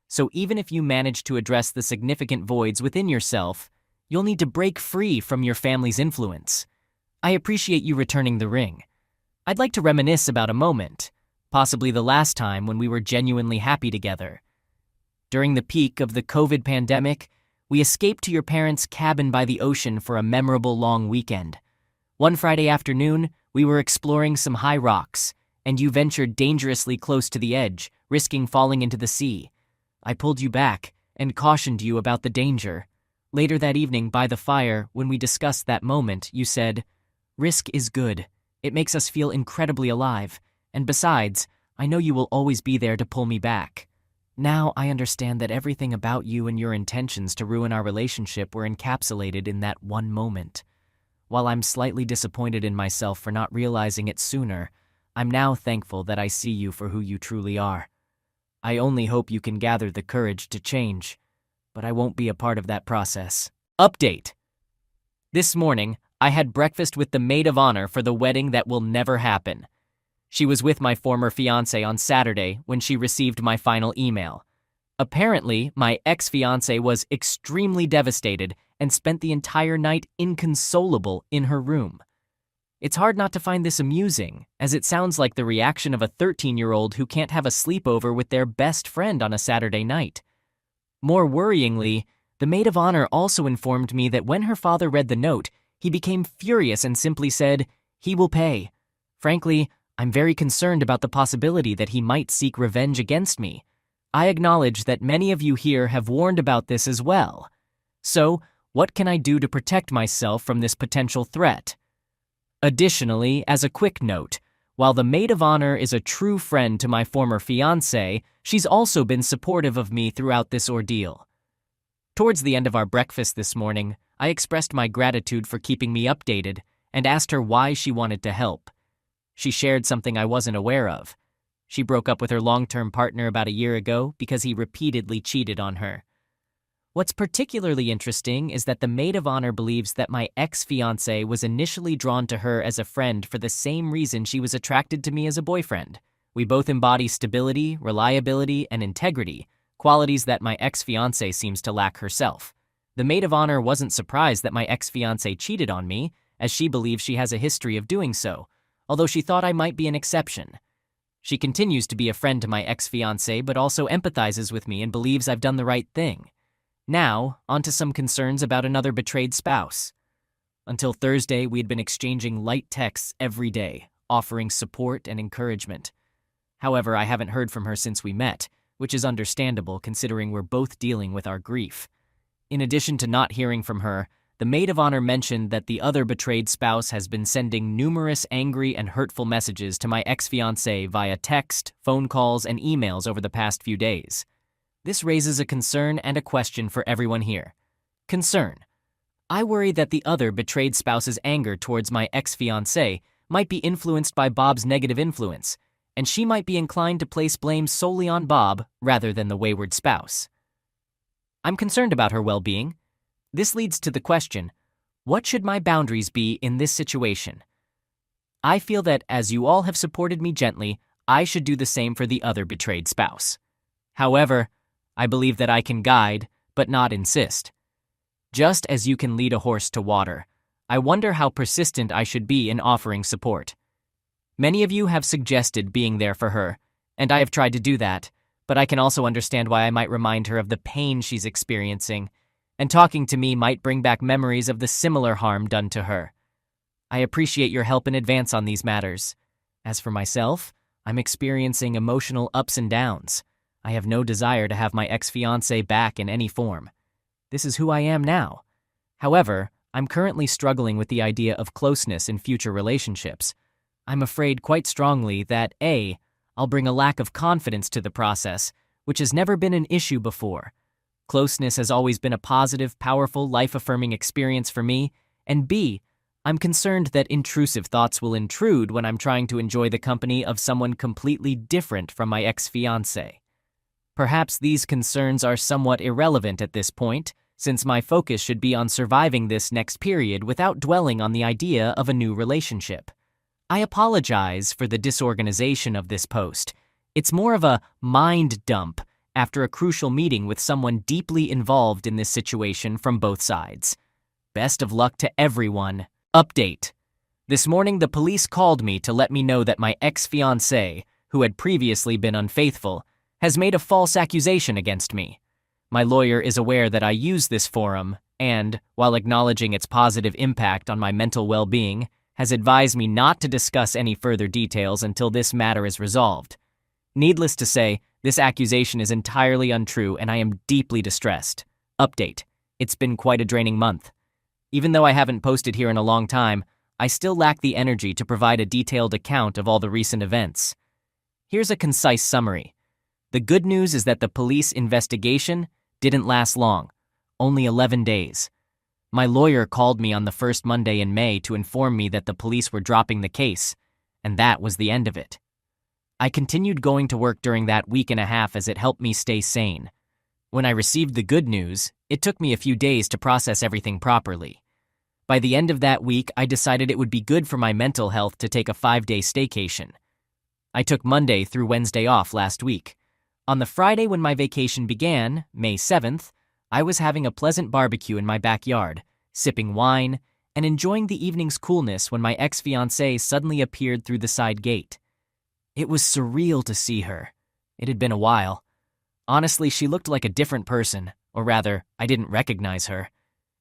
Speaker 1: So even if you manage to address the significant voids within yourself, you'll need to break free from your family's influence. I appreciate you returning the ring. I'd like to reminisce about a moment, possibly the last time when we were genuinely happy together. During the peak of the COVID pandemic, we escaped to your parents' cabin by the ocean for a memorable long weekend. One Friday afternoon, we were exploring some high rocks, and you ventured dangerously close to the edge, risking falling into the sea. I pulled you back and cautioned you about the danger. Later that evening, by the fire, when we discussed that moment, you said, "Risk is good. It makes us feel incredibly alive, and besides, I know you will always be there to pull me back." Now I understand that everything about you and your intentions to ruin our relationship were encapsulated in that one moment. While I'm slightly disappointed in myself for not realizing it sooner, I'm now thankful that I see you for who you truly are. I only hope you can gather the courage to change, but I won't be a part of that process. Update. This morning, I had breakfast with the maid of honor for the wedding that will never happen. She was with my former fiancé on Saturday when she received my final email. Apparently, my ex-fiancé was extremely devastated and spent the entire night inconsolable in her room. It's hard not to find this amusing, as it sounds like the reaction of a 13-year-old who can't have a sleepover with their best friend on a Saturday night. More worryingly, the maid of honor also informed me that when her father read the note, he became furious and simply said, "He will pay." Frankly, I'm very concerned about the possibility that he might seek revenge against me. I acknowledge that many of you here have warned about this as well. So, what can I do to protect myself from this potential threat? Additionally, as a quick note, while the maid of honor is a true friend to my former fiancé, she's also been supportive of me throughout this ordeal. Towards the end of our breakfast this morning, I expressed my gratitude for keeping me updated and asked her why she wanted to help. She shared something I wasn't aware of. She broke up with her long-term partner about a year ago because he repeatedly cheated on her. What's particularly interesting is that the maid of honor believes that my ex-fiancé was initially drawn to her as a friend for the same reason she was attracted to me as a boyfriend. We both embody stability, reliability, and integrity, qualities that my ex-fiancée seems to lack herself. The maid of honor wasn't surprised that my ex-fiancée cheated on me, as she believes she has a history of doing so, although she thought I might be an exception. She continues to be a friend to my ex-fiancé, but also empathizes with me and believes I've done the right thing. Now, onto some concerns about another betrayed spouse. Until Thursday, we had been exchanging light texts every day, offering support and encouragement. However, I haven't heard from her since we met, which is understandable considering we're both dealing with our grief. In addition to not hearing from her, the maid of honor mentioned that the other betrayed spouse has been sending numerous angry and hurtful messages to my ex-fiancé via text, phone calls, and emails over the past few days. This raises a concern and a question for everyone here. Concern. I worry that the other betrayed spouse's anger towards my ex-fiancé might be influenced by Bob's negative influence, and she might be inclined to place blame solely on Bob rather than the wayward spouse. I'm concerned about her well-being. This leads to the question, what should my boundaries be in this situation? I feel that as you all have supported me gently, I should do the same for the other betrayed spouse. However, I believe that I can guide, but not insist. Just as you can lead a horse to water, I wonder how persistent I should be in offering support. Many of you have suggested being there for her, and I have tried to do that, but I can also understand why I might remind her of the pain she's experiencing, and talking to me might bring back memories of the similar harm done to her. I appreciate your help in advance on these matters. As for myself, I'm experiencing emotional ups and downs. I have no desire to have my ex-fiancé back in any form. This is who I am now. However, I'm currently struggling with the idea of closeness in future relationships. I'm afraid quite strongly that A, I'll bring a lack of confidence to the process, which has never been an issue before. Closeness has always been a positive, powerful, life-affirming experience for me, and B, I'm concerned that intrusive thoughts will intrude when I'm trying to enjoy the company of someone completely different from my ex-fiancé. Perhaps these concerns are somewhat irrelevant at this point, since my focus should be on surviving this next period without dwelling on the idea of a new relationship. I apologize for the disorganization of this post. It's more of a mind dump after a crucial meeting with someone deeply involved in this situation from both sides. Best of luck to everyone. Update. This morning the police called me to let me know that my ex-fiancé, who had previously been unfaithful, has made a false accusation against me. My lawyer is aware that I use this forum and, while acknowledging its positive impact on my mental well-being, has advised me not to discuss any further details until this matter is resolved. Needless to say, this accusation is entirely untrue and I am deeply distressed. Update. It's been quite a draining month. Even though I haven't posted here in a long time, I still lack the energy to provide a detailed account of all the recent events. Here's a concise summary. The good news is that the police investigation didn't last long, only 11 days. My lawyer called me on the first Monday in May to inform me that the police were dropping the case, and that was the end of it. I continued going to work during that week and a half as it helped me stay sane. When I received the good news, it took me a few days to process everything properly. By the end of that week, I decided it would be good for my mental health to take a 5-day staycation. I took Monday through Wednesday off last week. On the Friday when my vacation began, May 7th, I was having a pleasant barbecue in my backyard, sipping wine, and enjoying the evening's coolness when my ex-fiancée suddenly appeared through the side gate. It was surreal to see her. It had been a while. Honestly, she looked like a different person, or rather, I didn't recognize her.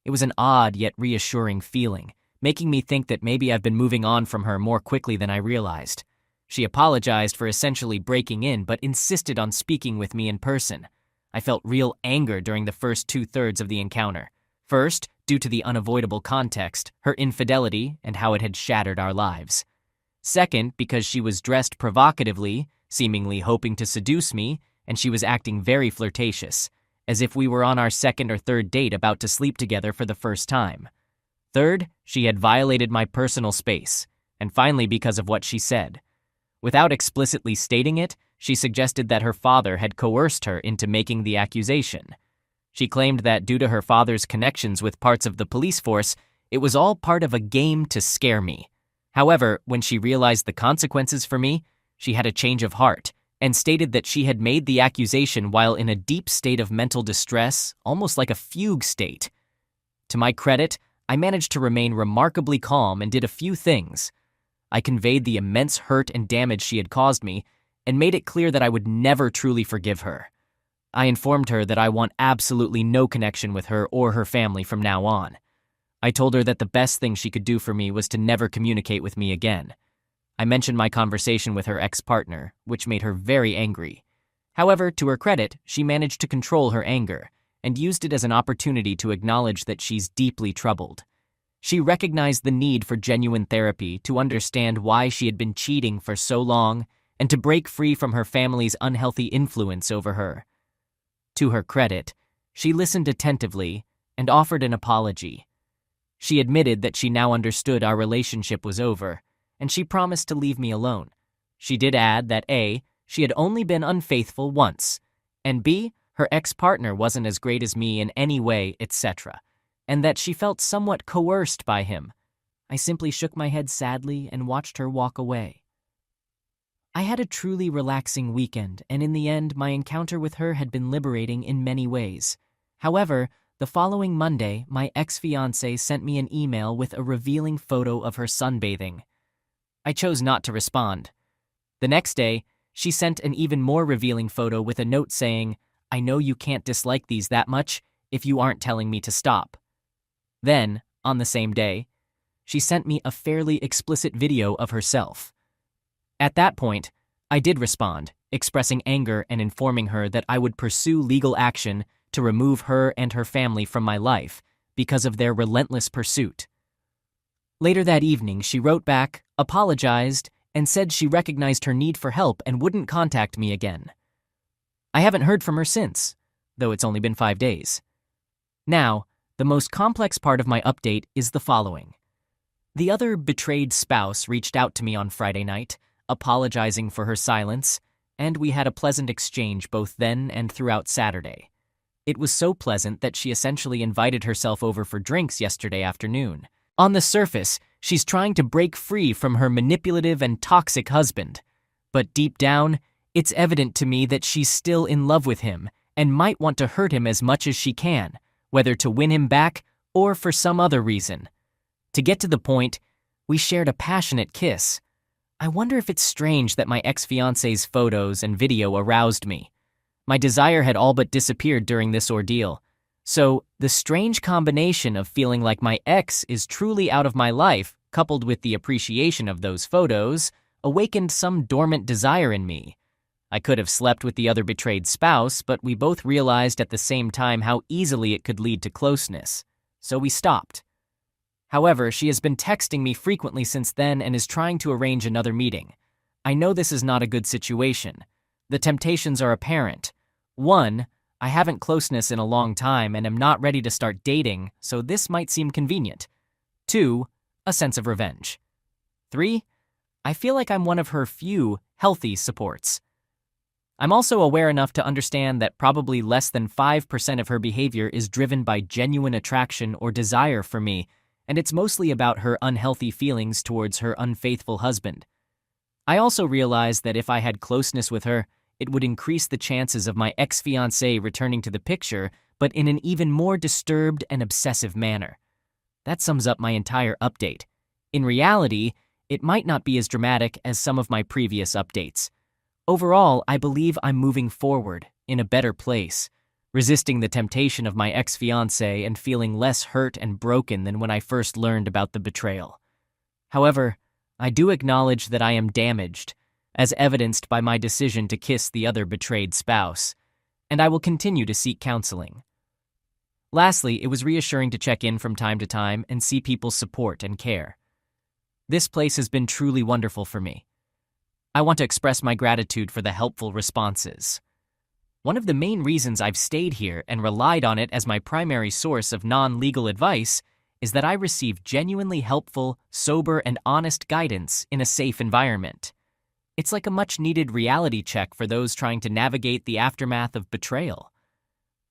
Speaker 1: It was an odd yet reassuring feeling, making me think that maybe I've been moving on from her more quickly than I realized. She apologized for essentially breaking in but insisted on speaking with me in person. I felt real anger during the first 2/3 of the encounter. First, due to the unavoidable context, her infidelity and how it had shattered our lives. Second, because she was dressed provocatively, seemingly hoping to seduce me, and she was acting very flirtatious, as if we were on our second or third date about to sleep together for the first time. Third, she had violated my personal space, and finally because of what she said. Without explicitly stating it, she suggested that her father had coerced her into making the accusation. She claimed that due to her father's connections with parts of the police force, it was all part of a game to scare me. However, when she realized the consequences for me, she had a change of heart and stated that she had made the accusation while in a deep state of mental distress, almost like a fugue state. To my credit, I managed to remain remarkably calm and did a few things. I conveyed the immense hurt and damage she had caused me and made it clear that I would never truly forgive her. I informed her that I want absolutely no connection with her or her family from now on. I told her that the best thing she could do for me was to never communicate with me again. I mentioned my conversation with her ex-partner, which made her very angry. However, to her credit, she managed to control her anger and used it as an opportunity to acknowledge that she's deeply troubled. She recognized the need for genuine therapy to understand why she had been cheating for so long and to break free from her family's unhealthy influence over her. To her credit, she listened attentively and offered an apology. She admitted that she now understood our relationship was over, and she promised to leave me alone. She did add that A, she had only been unfaithful once, and B, her ex-partner wasn't as great as me in any way, etc., and that she felt somewhat coerced by him. I simply shook my head sadly and watched her walk away. I had a truly relaxing weekend, and in the end, my encounter with her had been liberating in many ways. However, the following Monday, my ex-fiancée sent me an email with a revealing photo of her sunbathing. I chose not to respond. The next day, she sent an even more revealing photo with a note saying, "I know you can't dislike these that much if you aren't telling me to stop." Then, on the same day, she sent me a fairly explicit video of herself. At that point, I did respond, expressing anger and informing her that I would pursue legal action to remove her and her family from my life because of their relentless pursuit. Later that evening, she wrote back, apologized, and said she recognized her need for help and wouldn't contact me again. I haven't heard from her since, though it's only been 5 days. Now, the most complex part of my update is the following. The other betrayed spouse reached out to me on Friday night, apologizing for her silence, and we had a pleasant exchange both then and throughout Saturday. It was so pleasant that she essentially invited herself over for drinks yesterday afternoon. On the surface, she's trying to break free from her manipulative and toxic husband. But deep down, it's evident to me that she's still in love with him and might want to hurt him as much as she can, whether to win him back or for some other reason. To get to the point, we shared a passionate kiss. I wonder if it's strange that my ex-fiancé's photos and video aroused me. My desire had all but disappeared during this ordeal. So, the strange combination of feeling like my ex is truly out of my life, coupled with the appreciation of those photos, awakened some dormant desire in me. I could have slept with the other betrayed spouse, but we both realized at the same time how easily it could lead to closeness. So we stopped. However, she has been texting me frequently since then and is trying to arrange another meeting. I know this is not a good situation. The temptations are apparent. 1, I haven't closeness in a long time and am not ready to start dating, so this might seem convenient. 2, a sense of revenge. 3, I feel like I'm one of her few healthy supports. I'm also aware enough to understand that probably less than 5% of her behavior is driven by genuine attraction or desire for me, and it's mostly about her unhealthy feelings towards her unfaithful husband. I also realize that if I had closeness with her, it would increase the chances of my ex-fiancé returning to the picture, but in an even more disturbed and obsessive manner. That sums up my entire update. In reality, it might not be as dramatic as some of my previous updates. Overall, I believe I'm moving forward, in a better place, resisting the temptation of my ex-fiancé and feeling less hurt and broken than when I first learned about the betrayal. However, I do acknowledge that I am damaged, as evidenced by my decision to kiss the other betrayed spouse, and I will continue to seek counseling. Lastly, it was reassuring to check in from time to time and see people's support and care. This place has been truly wonderful for me. I want to express my gratitude for the helpful responses. One of the main reasons I've stayed here and relied on it as my primary source of non-legal advice is that I receive genuinely helpful, sober, and honest guidance in a safe environment. It's like a much-needed reality check for those trying to navigate the aftermath of betrayal.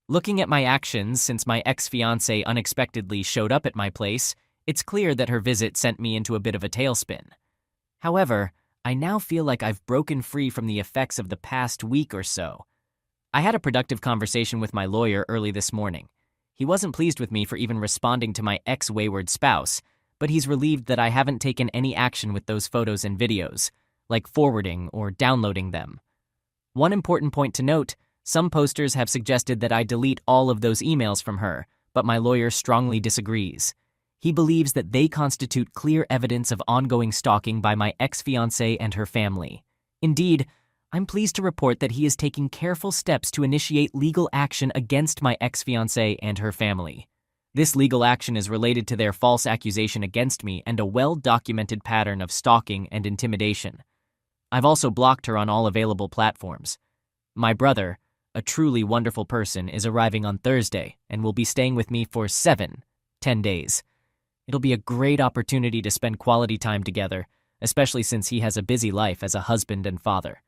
Speaker 1: Looking at my actions since my ex-fiancé unexpectedly showed up at my place, it's clear that her visit sent me into a bit of a tailspin. However, I now feel like I've broken free from the effects of the past week or so. I had a productive conversation with my lawyer early this morning. He wasn't pleased with me for even responding to my ex-wayward spouse, but he's relieved that I haven't taken any action with those photos and videos, like forwarding or downloading them. One important point to note, some posters have suggested that I delete all of those emails from her, but my lawyer strongly disagrees. He believes that they constitute clear evidence of ongoing stalking by my ex-fiancée and her family. Indeed, I'm pleased to report that he is taking careful steps to initiate legal action against my ex-fiancée and her family. This legal action is related to their false accusation against me and a well-documented pattern of stalking and intimidation. I've also blocked her on all available platforms. My brother, a truly wonderful person, is arriving on Thursday and will be staying with me for 10 days. It'll be a great opportunity to spend quality time together, especially since he has a busy life as a husband and father.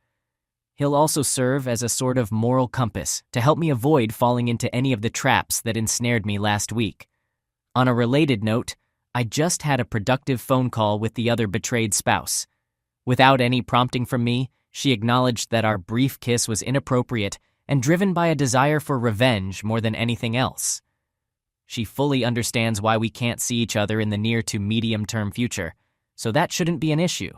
Speaker 1: He'll also serve as a sort of moral compass to help me avoid falling into any of the traps that ensnared me last week. On a related note, I just had a productive phone call with the other betrayed spouse. Without any prompting from me, she acknowledged that our brief kiss was inappropriate and driven by a desire for revenge more than anything else. She fully understands why we can't see each other in the near to medium-term future, so that shouldn't be an issue.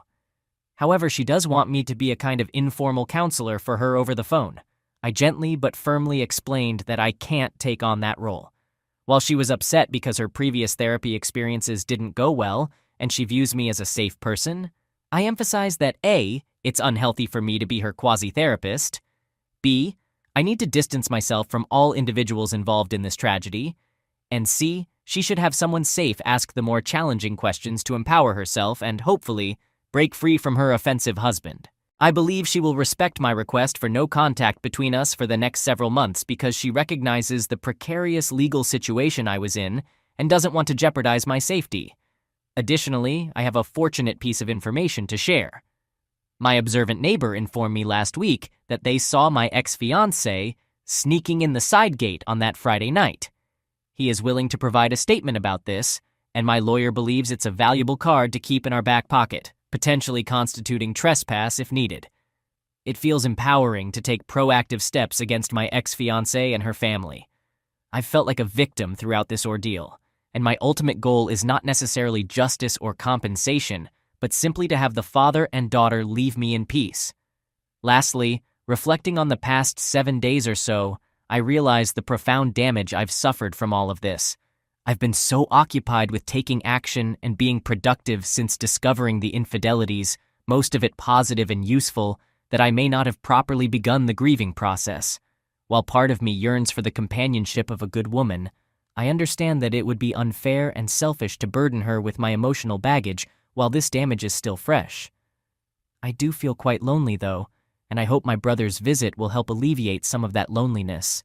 Speaker 1: However, she does want me to be a kind of informal counselor for her over the phone. I gently but firmly explained that I can't take on that role. While she was upset because her previous therapy experiences didn't go well and she views me as a safe person, I emphasized that A, it's unhealthy for me to be her quasi-therapist, B, I need to distance myself from all individuals involved in this tragedy, and C, she should have someone safe ask the more challenging questions to empower herself and, hopefully, break free from her offensive husband. I believe she will respect my request for no contact between us for the next several months because she recognizes the precarious legal situation I was in and doesn't want to jeopardize my safety. Additionally, I have a fortunate piece of information to share. My observant neighbor informed me last week that they saw my ex-fiancé sneaking in the side gate on that Friday night. He is willing to provide a statement about this, and my lawyer believes it's a valuable card to keep in our back pocket, potentially constituting trespass if needed. It feels empowering to take proactive steps against my ex-fiancée and her family. I've felt like a victim throughout this ordeal, and my ultimate goal is not necessarily justice or compensation, but simply to have the father and daughter leave me in peace. Lastly, reflecting on the past 7 days or so, I realize the profound damage I've suffered from all of this. I've been so occupied with taking action and being productive since discovering the infidelities, most of it positive and useful, that I may not have properly begun the grieving process. While part of me yearns for the companionship of a good woman, I understand that it would be unfair and selfish to burden her with my emotional baggage while this damage is still fresh. I do feel quite lonely, though, and I hope my brother's visit will help alleviate some of that loneliness.